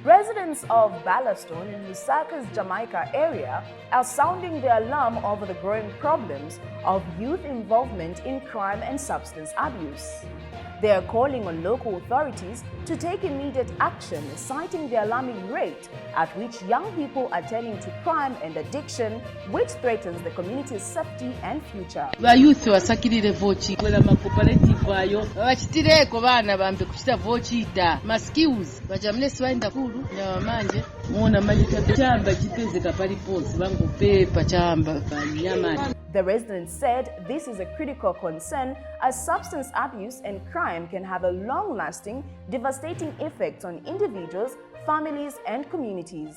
Residents of Barlastone in Lusaka's Jamaica area are sounding the alarm over the growing problems of youth involvement in crime and substance abuse. They are calling on local authorities to take immediate action, citing the alarming rate at which young people are turning to crime and addiction, which threatens the community's safety and future. Bayuthi wasakirire vochi kwela macooperative ayo bachitireko bana bambe kuchita vochi ita maskills bajamne swainda kulu na manje muona majita chamba chipezeka paliposi bangopepa chamba nyama. The residents said this is a critical concern as substance abuse and crime can have a long-lasting, devastating effect on individuals, families, and communities.